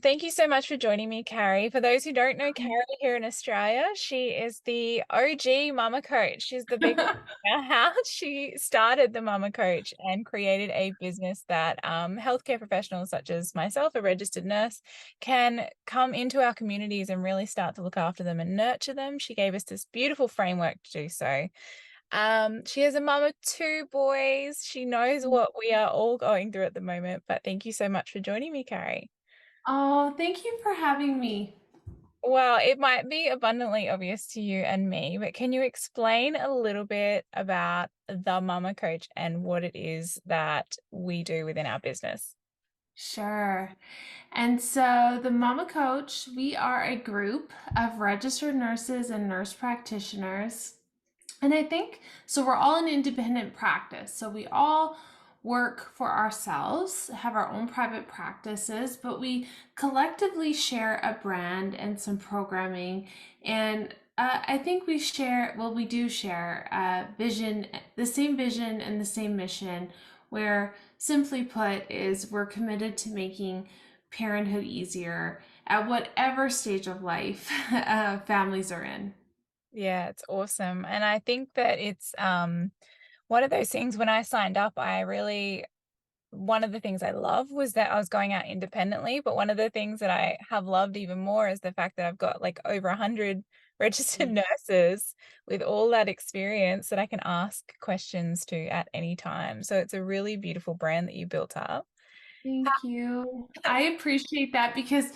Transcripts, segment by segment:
Thank you so much for joining me, Carrie. For those who don't know Carrie here in Australia, she is the OG mama coach. She's the biggest in our house. She started the mama coach and created a business that healthcare professionals such as myself, a registered nurse, can come into our communities and really start to look after them and nurture them. She gave us this beautiful framework to do so. She has a mum of two boys. She knows what we are all going through at the moment, but thank you so much for joining me, Carrie. Oh, thank you for having me. Well, it might be abundantly obvious to you and me, but can you explain a little bit about the Mama Coach and what it is that we do within our business? Sure. And so, the Mama Coach, we are a group of registered nurses and nurse practitioners. And I think so, we're all an independent practice. So, we all work for ourselves, have our own private practices, but we collectively share a brand and some programming. And I think we do share a vision, the same vision and the same mission, where simply put, is we're committed to making parenthood easier at whatever stage of life families are in. Yeah, it's awesome. And I think that it's one of those things when I signed up, one of the things I love was that I was going out independently, but one of the things that I have loved even more is the fact that I've got like over 100 registered nurses with all that experience that I can ask questions to at any time. So it's a really beautiful brand that you built up. Thank you. I appreciate that because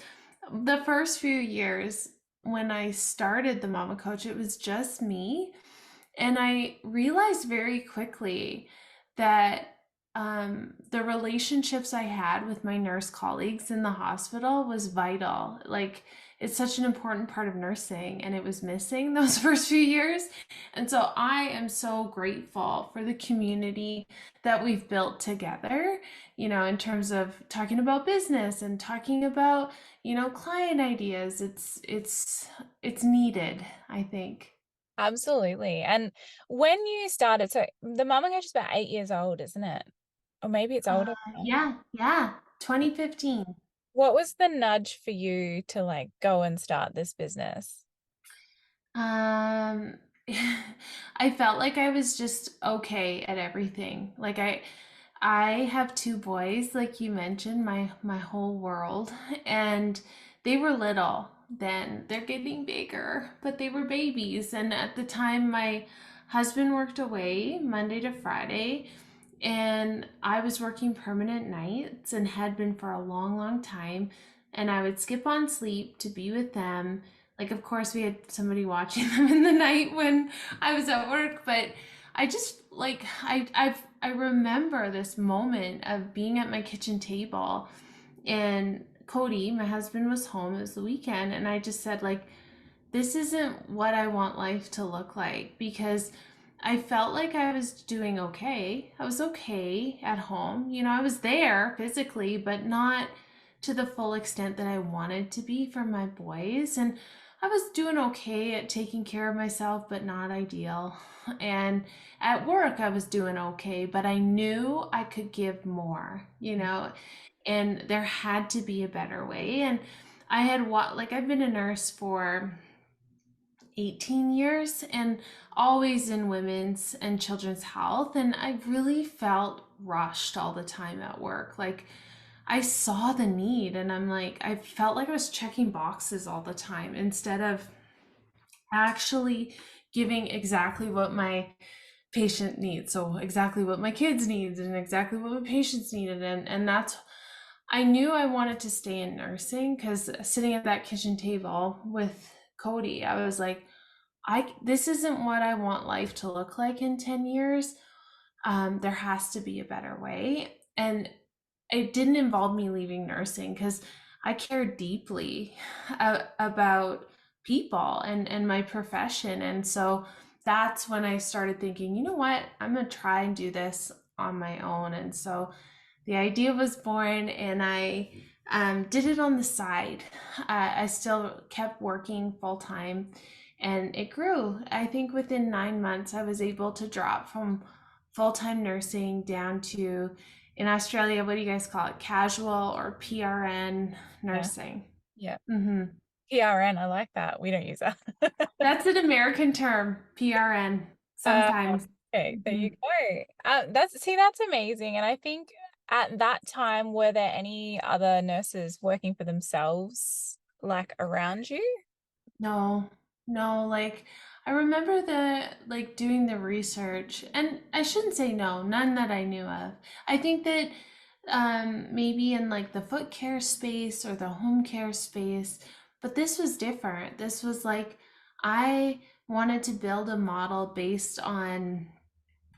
the first few years when I started the Mama Coach, it was just me. And I realized very quickly that the relationships I had with my nurse colleagues in the hospital was vital. Like, it's such an important part of nursing, and it was missing those first few years. And so I am so grateful for the community that we've built together, in terms of talking about business and talking about, client ideas. It's needed, I think. Absolutely. And when you started, so the Mama Coach is about 8 years old, isn't it? Or maybe it's older now. Yeah, 2015. What was the nudge for you to like go and start this business? Um, I felt like I was just okay at everything. Like I have two boys, like you mentioned, my whole world, and they were little then. They're getting bigger, but they were babies. And at the time, my husband worked away Monday to Friday, and I was working permanent nights and had been for a long, long time. And I would skip on sleep to be with them. Like, of course, we had somebody watching them in the night when I was at work, but I just like I remember this moment of being at my kitchen table, and Cody, my husband, was home. It was the weekend, and I just said, like, this isn't what I want life to look like, because I felt like I was doing okay. I was okay at home. I was there physically, but not to the full extent that I wanted to be for my boys. And I was doing okay at taking care of myself, but not ideal. And at work, I was doing okay, but I knew I could give more, and there had to be a better way. And I've been a nurse for 18 years and always in women's and children's health. And I really felt rushed all the time at work. Like, I saw the need, and I felt like I was checking boxes all the time instead of actually giving exactly what my patient needs. So exactly what my kids needs and exactly what my patients needed. And that's, I knew I wanted to stay in nursing because sitting at that kitchen table with Cody, I was like, this isn't what I want life to look like in 10 years. There has to be a better way. And it didn't involve me leaving nursing because I care deeply about people and my profession. And so that's when I started thinking, you know what, I'm going to try and do this on my own. And so the idea was born, and I did it on the side. I still kept working full time, and it grew. I think within 9 months, I was able to drop from full time nursing down to in Australia, what do you guys call it? Casual or PRN Yeah. nursing. Yeah. Hmm. PRN, I like that. We don't use that. That's an American term, PRN, Uh, sometimes. okay, there Hmm. you go. That's amazing. And I think at that time, were there any other nurses working for themselves, like around you? No, no, like I remember doing the research, and I shouldn't say no, none that I knew of. I think that maybe in like the foot care space or the home care space, but this was different. This was like I wanted to build a model based on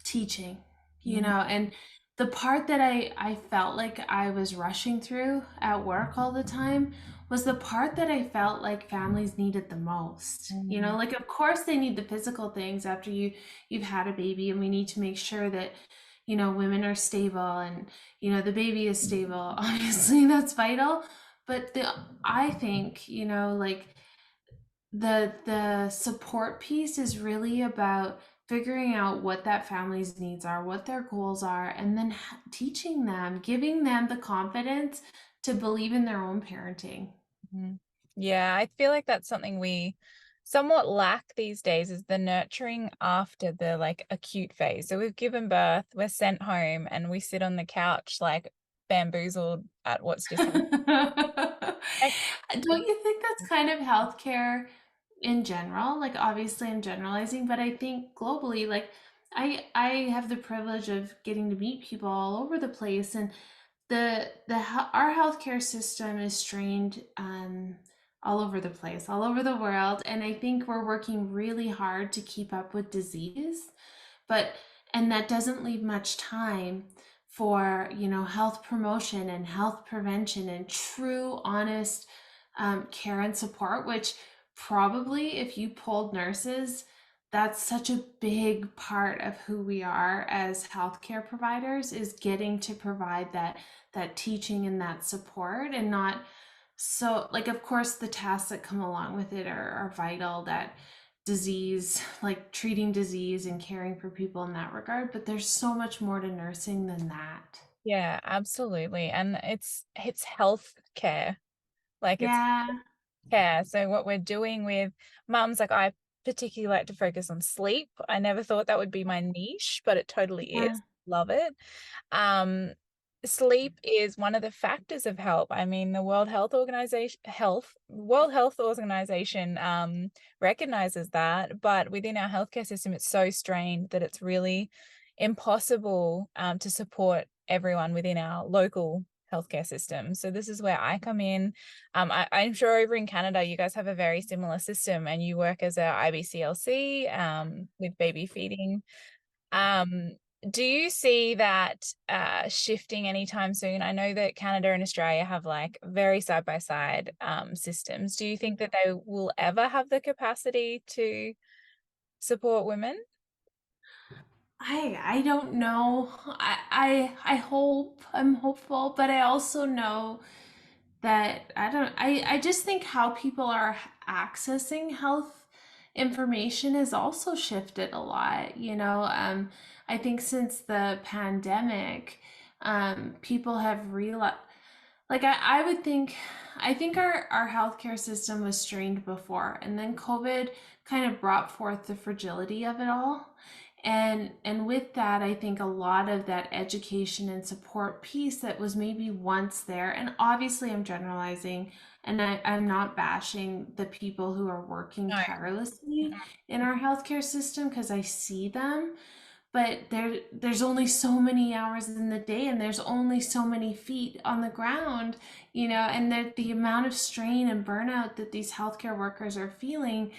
teaching, Mm, and the part that I felt like I was rushing through at work all the time was the part that I felt like families needed the most. mm, Like of course they need the physical things after you've had a baby, and we need to make sure that women are stable, and the baby is stable. Obviously that's vital, but the I think, like the support piece is really about figuring out what that family's needs are, what their goals are, and then teaching them, giving them the confidence to believe in their own parenting. mm. Yeah, I feel like that's something we somewhat lack these days is the nurturing after the like acute phase. So we've given birth, we're sent home, and we sit on the couch like bamboozled at what's just happened. Don't you think that's kind of healthcare in general? Like obviously I'm generalizing, but I think globally, like I have the privilege of getting to meet people all over the place, and our healthcare system is strained all over the place, all over the world, and I think we're working really hard to keep up with disease, but and that doesn't leave much time for health promotion and health prevention and true honest care and support, which probably if you polled nurses, that's such a big part of who we are as healthcare providers, is getting to provide that teaching and that support, and not so like of course the tasks that come along with it are vital, that disease, like treating disease and caring for people in that regard, but there's so much more to nursing than that. Yeah, absolutely. And it's health care. Like it's Yeah. care. So what we're doing with mums, like I particularly like to focus on sleep. I never thought that would be my niche, but it totally Yeah. is. Love it. Um, Sleep is one of the factors of help. I mean, the World Health Organization recognizes that, but within our healthcare system, it's so strained that it's really impossible to support everyone within our local healthcare system. So this is where I come in. I'm sure over in Canada, you guys have a very similar system, and you work as a IBCLC with baby feeding. Um, do you see that shifting anytime soon? I know that Canada and Australia have like very side by side systems. Do you think that they will ever have the capacity to support women? I don't know. I hope, I'm hopeful, but I also know that I just think how people are accessing health information has also shifted a lot. I think since the pandemic, people have realized, like I would think, I think our healthcare system was strained before, and then COVID kind of brought forth the fragility of it all. And with that, I think a lot of that education and support piece that was maybe once there, and obviously I'm generalizing, and I'm not bashing the people who are working No. tirelessly in our healthcare system, because I see them, but there's only so many hours in the day, and there's only so many feet on the ground, and the amount of strain and burnout that these healthcare workers are feeling.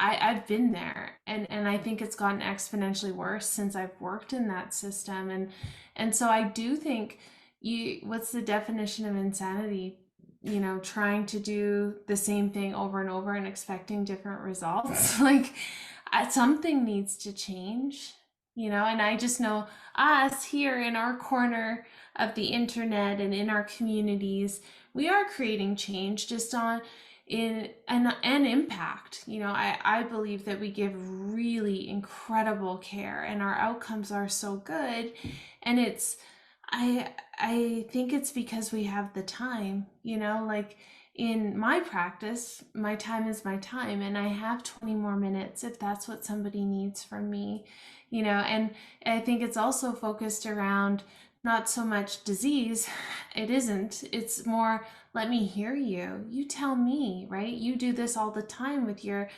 I've been there, and I think it's gotten exponentially worse since I've worked in that system, and so I do think, what's the definition of insanity? Trying to do the same thing over and over and expecting different results. Like, something needs to change, and I just know us here in our corner of the internet and in our communities, we are creating change just on in and impact. I believe that we give really incredible care and our outcomes are so good, and I think it's because we have the time, like in my practice, my time is my time and I have 20 more minutes if that's what somebody needs from me, and I think it's also focused around not so much disease. It isn't. It's more let me hear you. You tell me, right? You do this all the time with your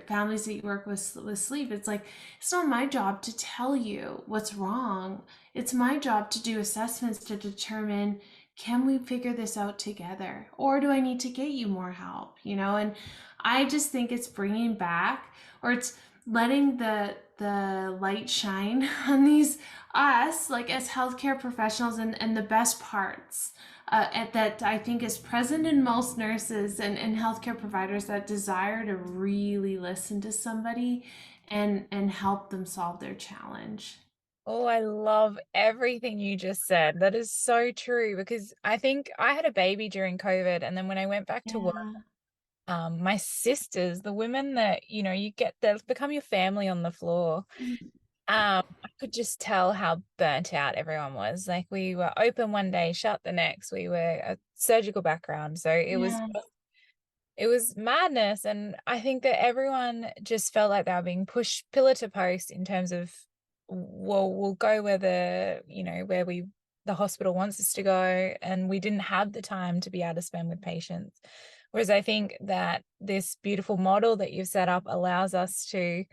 families that you work with sleep. It's like it's not my job to tell you what's wrong. It's my job to do assessments to determine, can we figure this out together? Or do I need to get you more help? And I just think it's bringing back, or it's letting the light shine on these us, like as healthcare professionals, and the best parts that I think is present in most nurses and healthcare providers, that desire to really listen to somebody and help them solve their challenge. Oh, I love everything you just said. That is so true because I think I had a baby during COVID, and then when I went back to work, Yeah. my sisters, the women that, you get that become your family on the floor, I could just tell how burnt out everyone was. Like we were open one day, shut the next. We were a surgical background, so Yeah. it was madness. And I think that everyone just felt like they were being pushed pillar to post in terms of, well, we'll go where the hospital wants us to go. And we didn't have the time to be able to spend with patients. Whereas I think that this beautiful model that you've set up allows us to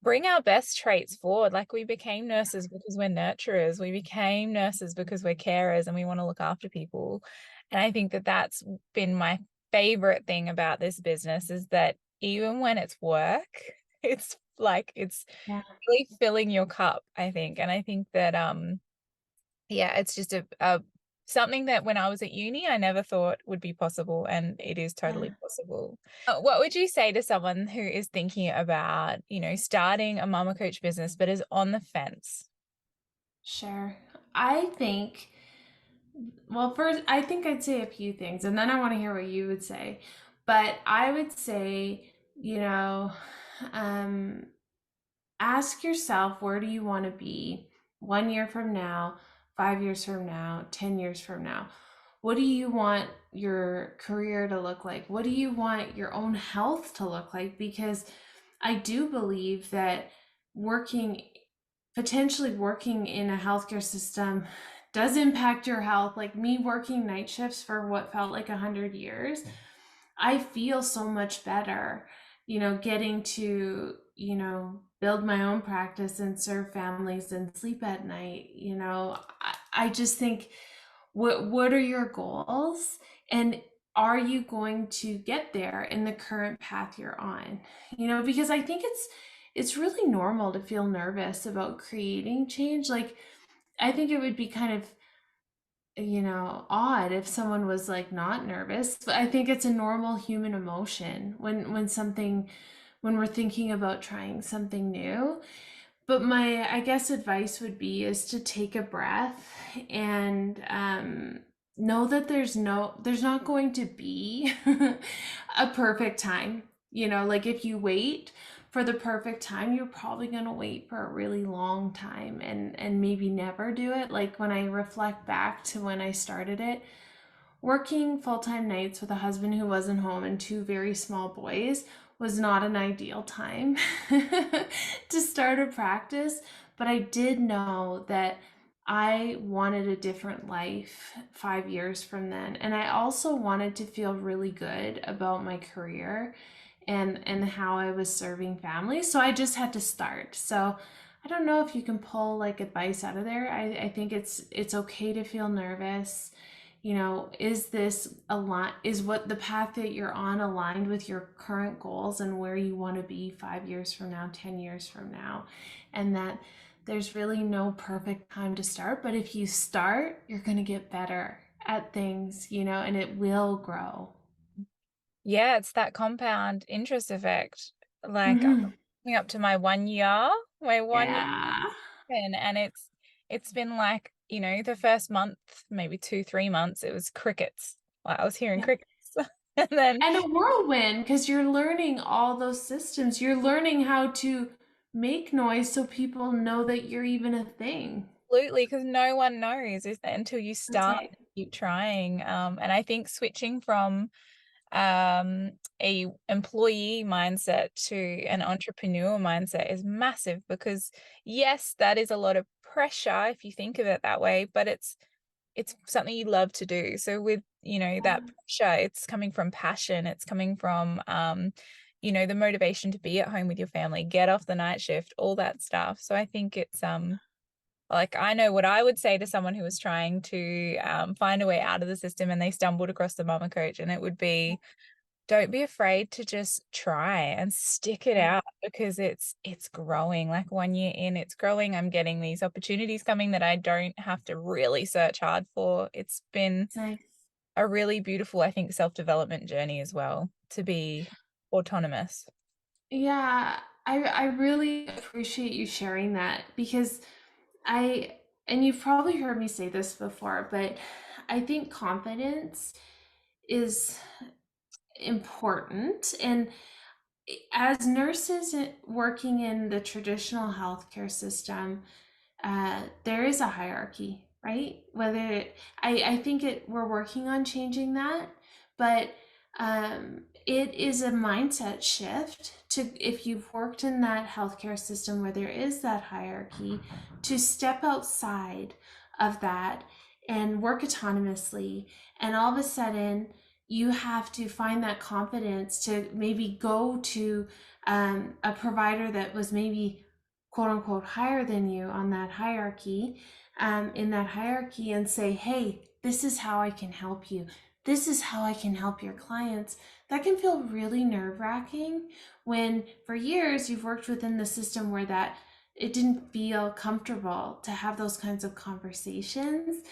bring our best traits forward. Like we became nurses because we're nurturers. We became nurses because we're carers and we want to look after people. And I think that that's been my favorite thing about this business is that even when it's work, it's like it's Yeah. really filling your cup, I think. And I think that yeah, it's just a something that when I was at uni, I never thought would be possible, and it is totally Yeah. possible. What would you say to someone who is thinking about, starting a mama coach business but is on the fence? Sure. I think, well, first, I think I'd say a few things, and then I want to hear what you would say. But I would say, um, ask yourself, where do you want to be 1 year from now, 5 years from now, 10 years from now? What do you want your career to look like? What do you want your own health to look like? Because I do believe that working, potentially working in a healthcare system does impact your health. Like me working night shifts for what felt like 100 years, I feel so much better, getting to, build my own practice and serve families and sleep at night. I just think, what are your goals? And are you going to get there in the current path you're on? Because I think it's really normal to feel nervous about creating change. Like I think it would be kind of, odd if someone was like not nervous, but I think it's a normal human emotion when we're thinking about trying something new. But my, I guess, advice would be is to take a breath and know that there's not going to be a perfect time. Like if you wait for the perfect time, you're probably going to wait for a really long time and maybe never do it. Like when I reflect back to when I started it, working full-time nights with a husband who wasn't home and two very small boys was not an ideal time to start a practice, but I did know that I wanted a different life 5 years from then. And I also wanted to feel really good about my career and how I was serving families. So I just had to start. So I don't know if you can pull like advice out of there. I think it's okay to feel nervous. Is this is what the path that you're on aligned with your current goals and where you want to be 5 years from now, 10 years from now? And that there's really no perfect time to start, but if you start, you're going to get better at things, and it will grow. Yeah, it's that compound interest effect. Like I'm Hmm. coming up to my 1 year Yeah. and it's been like, the first month, maybe 2, 3 months, it was crickets. Like I was hearing Yeah. crickets. And then And a whirlwind because you're learning all those systems. You're learning how to make noise so people know that you're even a thing. Absolutely, because no one knows until you That's start right. and keep trying. And I think switching from a employee mindset to an entrepreneur mindset is massive because yes, that is a lot of pressure if you think of it that way, but it's something you love to do. So with, that pressure, it's coming from passion, it's coming from the motivation to be at home with your family, get off the night shift, all that stuff. So I think it's like I know what I would say to someone who was trying to find a way out of the system and they stumbled across the mama coach, and it would be don't be afraid to just try and stick it Right. out because it's growing. Like 1 year in, it's growing. I'm getting these opportunities coming that I don't have to really search hard for. It's been It's nice. a really beautiful, I think, self-development journey as well to be autonomous. Yeah, I really appreciate you sharing that because I and you've probably heard me say this before, but I think confidence is important. And as nurses working in the traditional healthcare system, there is a hierarchy, right? I think we're working on changing that, but it is a mindset shift to, if you've worked in that healthcare system where there is that hierarchy, to step outside of that and work autonomously. And all of a sudden, you have to find that confidence to maybe go to a provider that was maybe quote unquote higher than you on that hierarchy, in that hierarchy, and say, hey, this is how I can help you. This is how I can help your clients. That can feel really nerve wracking when for years you've worked within the system where that it didn't feel comfortable to have those kinds of conversations.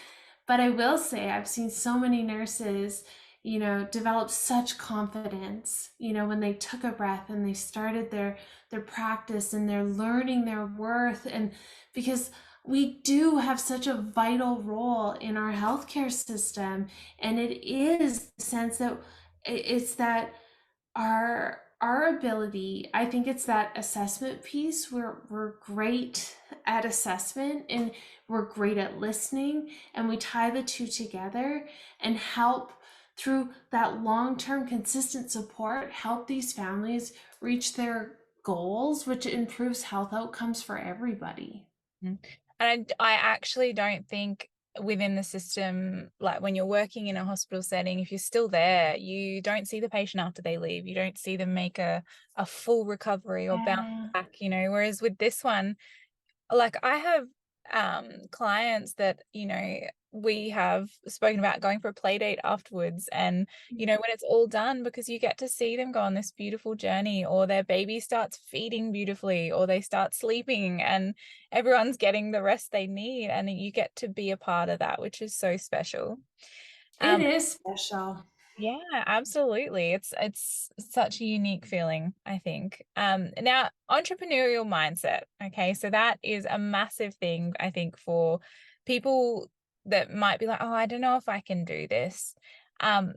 But I will say, I've seen so many nurses, develop such confidence, when they took a breath and they started their practice and they're learning their worth. And because we do have such a vital role in our healthcare system, and it is the sense that it's that our ability, I think it's that assessment piece. We're great at assessment, and we're great at listening, and we tie the two together and help through that long-term consistent support help these families reach their goals, which improves health outcomes for everybody. Mm. And I actually don't think within the system, like when you're working in a hospital setting, if you're still there, you don't see the patient after they leave. You don't see them make a full recovery or bounce Yeah. back, whereas with this one, like I have clients that, we have spoken about going for a play date afterwards. And, when it's all done, because you get to see them go on this beautiful journey, or their baby starts feeding beautifully, or they start sleeping and everyone's getting the rest they need. And you get to be a part of that, which is so special. It Um, is special. yeah, absolutely. It's such a unique feeling, I think. Now entrepreneurial mindset. Okay, so that is a massive thing, I think, for people that might be like, oh, I don't know if I can do this. Um,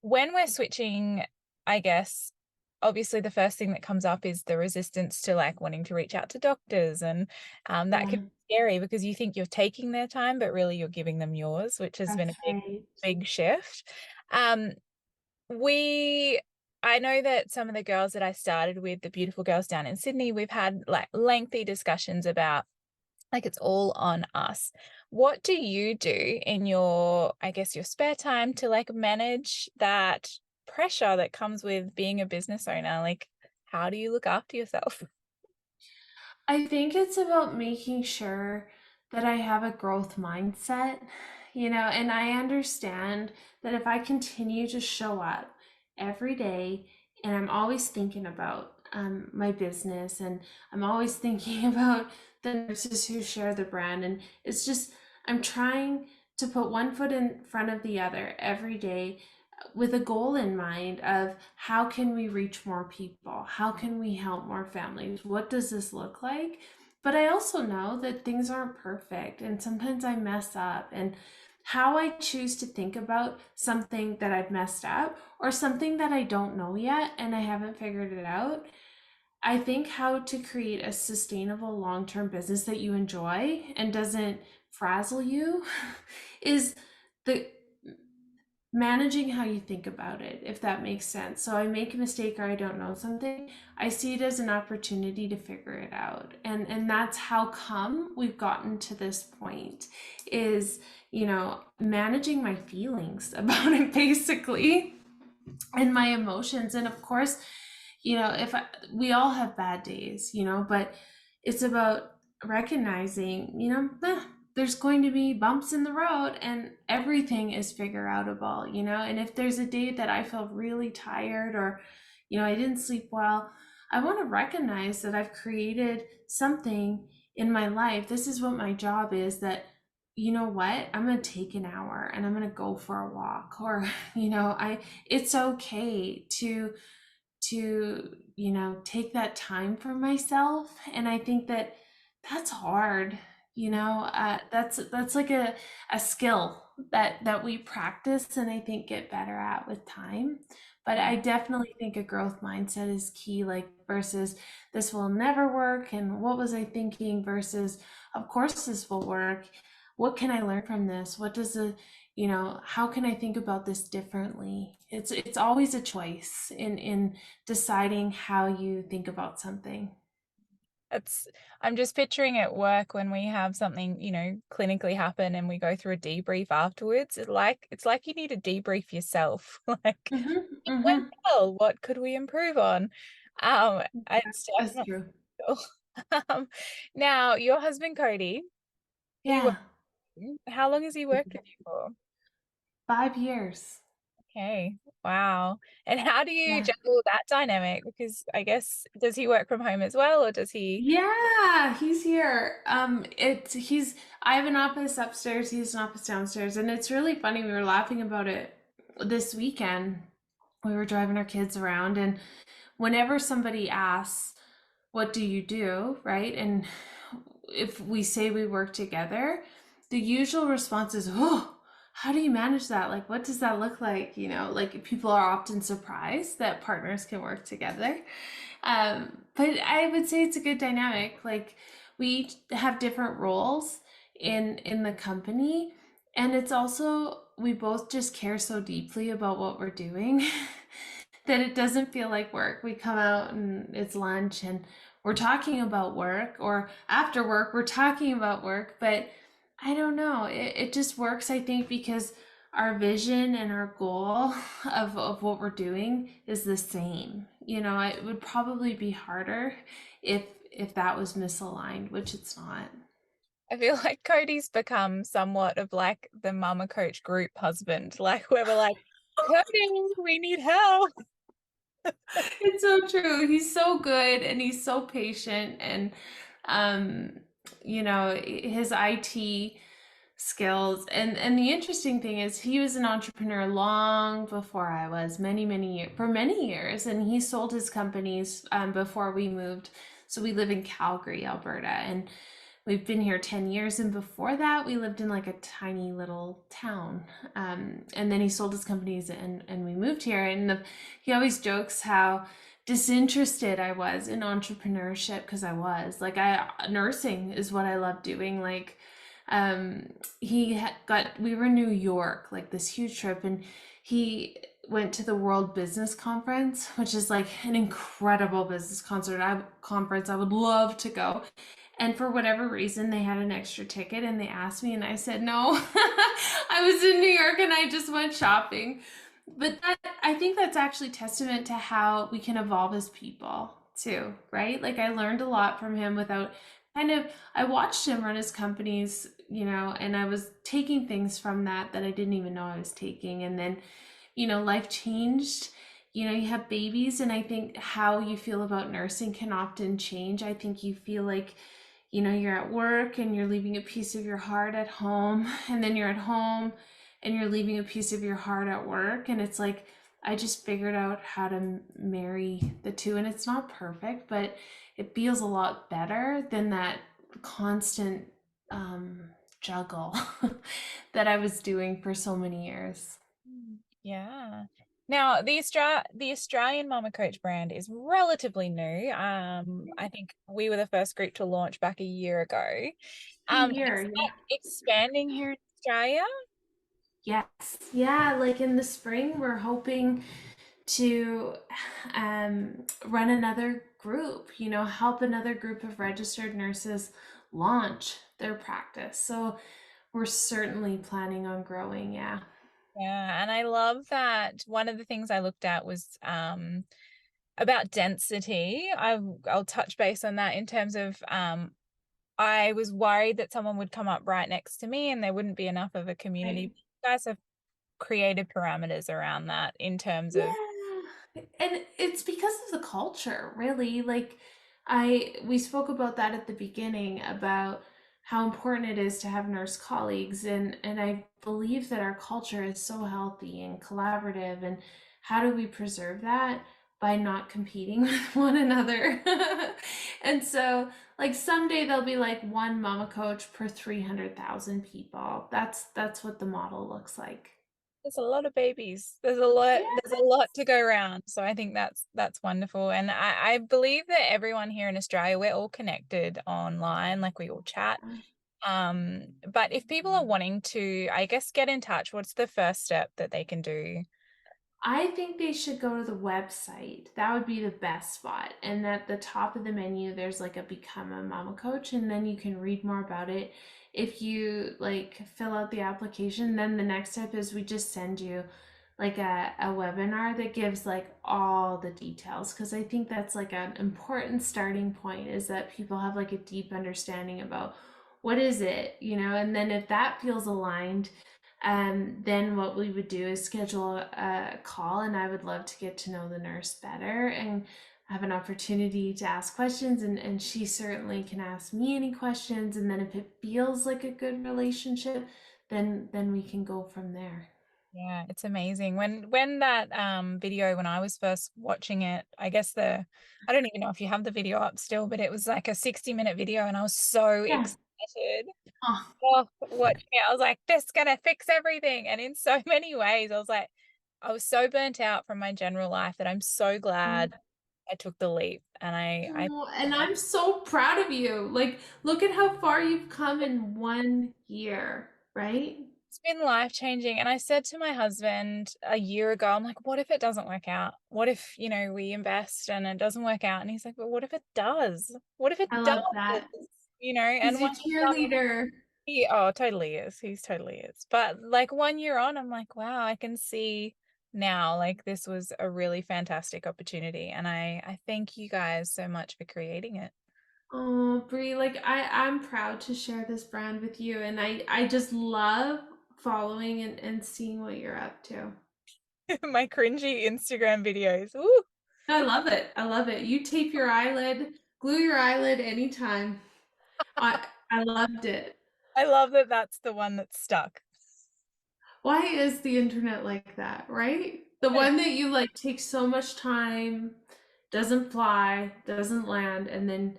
when we're switching, I guess, obviously the first thing that comes up is the resistance to like wanting to reach out to doctors, and that can Yeah, be scary because you think you're taking their time, but really you're giving them yours, which has been a that's right. big shift. Um, we I know that some of the girls that I started with, the beautiful girls down in Sydney, we've had like lengthy discussions about like it's all on us. What do you do in your, I guess, your spare time to like manage that pressure that comes with being a business owner? Like, how do you look after yourself? I think it's about making sure that I have a growth mindset, and I understand that if I continue to show up every day and I'm always thinking about my business, and I'm always thinking about the nurses who share the brand, and it's just, I'm trying to put one foot in front of the other every day with a goal in mind of how can we reach more people? How can we help more families? What does this look like? But I also know that things aren't perfect and sometimes I mess up, and how I choose to think about something that I've messed up or something that I don't know yet and I haven't figured it out, I think how to create a sustainable long-term business that you enjoy and doesn't frazzle you is the managing how you think about it, if that makes sense. So I make a mistake or I don't know something, I see it as an opportunity to figure it out. And that's how come we've gotten to this point is, managing my feelings about it basically and my emotions. And of course, if we all have bad days, but it's about recognizing, there's going to be bumps in the road and everything is figure outable, and if there's a day that I feel really tired or, I didn't sleep well, I want to recognize that I've created something in my life. This is what my job is, that you know what, I'm going to take an hour and I'm going to go for a walk, or it's okay to take that time for myself. And I think that that's hard. That's like a skill that we practice and I think get better at with time. But Yeah. I definitely think a growth mindset is key, like versus this will never work and what was I thinking versus of course this will work. What can I learn from this? What does a how can I think about this differently? It's always a choice in deciding how you think about something. It's I'm just picturing at work when we have something, clinically happen and we go through a debrief afterwards. It's like you need to debrief yourself. Like, Mm-hmm, it went mm-hmm. well. What could we improve on? It's That's definitely true. cool. Um, now your husband Cody, he worked, Yeah, how long has he worked with you for? 5 years. Okay. Wow. And how do you Yeah. juggle that dynamic? Because I guess, does he work from home as well, or does he? Yeah, he's here. I have an office upstairs, he's an office downstairs, and it's really funny. We were laughing about it this weekend. We were driving our kids around, and whenever somebody asks, what do you do, right? And if we say we work together, the usual response is, oh, how do you manage that? Like, what does that look like? Like people are often surprised that partners can work together. But I would say it's a good dynamic. Like we each have different roles in the company, and it's also we both just care so deeply about what we're doing that it doesn't feel like work. We come out and it's lunch and we're talking about work, or after work, we're talking about work. But I don't know. It just works, I think, because our vision and our goal of what we're doing is the same. It would probably be harder if that was misaligned, which it's not. I feel like Cody's become somewhat of like the mama coach group husband, like where we're like, Cody, we need help. It's so true. He's so good and he's so patient and um his IT skills, and the interesting thing is he was an entrepreneur long before I was, many years, for many years, and he sold his companies before we moved. So we live in Calgary, Alberta, and we've been here 10 years, and before that we lived in like a tiny little town, and then he sold his companies and we moved here, and he always jokes how disinterested I was in entrepreneurship, because I was like, nursing is what I love doing. Like we were in New York, like this huge trip, and he went to the World Business Conference, which is like an incredible business conference. I would love to go. And for whatever reason, they had an extra ticket and they asked me, and I said no. I was in New York and I just went shopping. But I think that's actually testament to how we can evolve as people too, right? Like I learned a lot from him without I watched him run his companies, and I was taking things from that I didn't even know I was taking. And then, life changed. You have babies, and I think how you feel about nursing can often change. I think you feel like, you're at work and you're leaving a piece of your heart at home, and then you're at home and you're leaving a piece of your heart at work. And it's like, I just figured out how to marry the two, and it's not perfect, but it feels a lot better than that constant juggle that I was doing for so many years. Yeah. Now, the Australian Mama Coach brand is relatively new. I think we were the first group to launch back a year ago. Year, Is yeah. that expanding here in Australia? Yes. Yeah, like in the spring, we're hoping to run another group, help another group of registered nurses launch their practice. So we're certainly planning on growing, yeah. Yeah, and I love that. One of the things I looked at was about density. I'll touch base on that in terms of I was worried that someone would come up right next to me and there wouldn't be enough of a community. Right. You guys have created parameters around that in terms of Yeah. And it's because of the culture, really. Like we spoke about that at the beginning about how important it is to have nurse colleagues and I believe that our culture is so healthy and collaborative and how do we preserve that? By not competing with one another. And so like someday there'll be like one mama coach per 300,000 people. That's what the model looks like. there's a lot of babies. There's a lot to go around. So I think that's wonderful. And I believe that everyone here in Australia, we're all connected online, like we all chat. But if people are wanting to, I guess, get in touch, what's the first step that they can do? I think they should go to the website. That would be the best spot. And at the top of the menu, there's like a become a mama coach, and then you can read more about it. If you like fill out the application, then the next step is we just send you like a webinar that gives like all the details because I think that's like an important starting point is that people have like a deep understanding about what is it, and then if that feels aligned, then what we would do is schedule a call, and I would love to get to know the nurse better and have an opportunity to ask questions. And she certainly can ask me any questions. And then if it feels like a good relationship, then we can go from there. Yeah, it's amazing. When that video, when I was first watching it, I guess I don't even know if you have the video up still, but it was like a 60-minute video and I was so Yeah. excited. Oh, Oh, watching it, I was like, this is gonna fix everything. And in so many ways, I was like, I was so burnt out from my general life that I'm so glad I took the leap. And I oh, and I'm so proud of you. Like, look at how far you've come in 1 year, right? it's been life changing. And I said to my husband a year ago, I'm like, what if it doesn't work out? What if, we invest and it doesn't work out? And he's like, but what if it does? What if it I does? love that. And He's your one cheerleader. oh, totally is. He's totally is. But like 1 year on, I'm like, wow, I can see now like this was a really fantastic opportunity. And I thank you guys so much for creating it. Oh, Brie, like I'm proud to share this brand with you, and I just love following and seeing what you're up to. My cringy Instagram videos. Ooh, I love it. I love it. You tape your eyelid, glue your eyelid anytime. I loved it. I love that that's the one that's stuck. Why is the internet like that, right? The one that you like takes so much time, doesn't fly, doesn't land, and then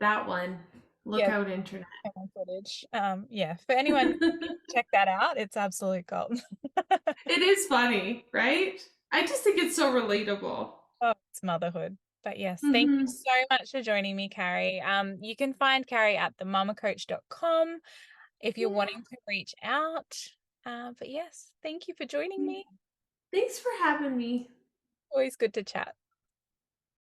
that one. Look Yeah, out, internet. camera footage. Yeah, for anyone check that out, it's absolute gold. It is funny, right? I just think it's so relatable. Oh, it's motherhood. But yes, thank you Hmm. so much for joining me, Carrie. You can find Carrie at themamacoach.com if you're Yeah. wanting to reach out. But yes, thank you for joining me. Thanks for having me. Always good to chat.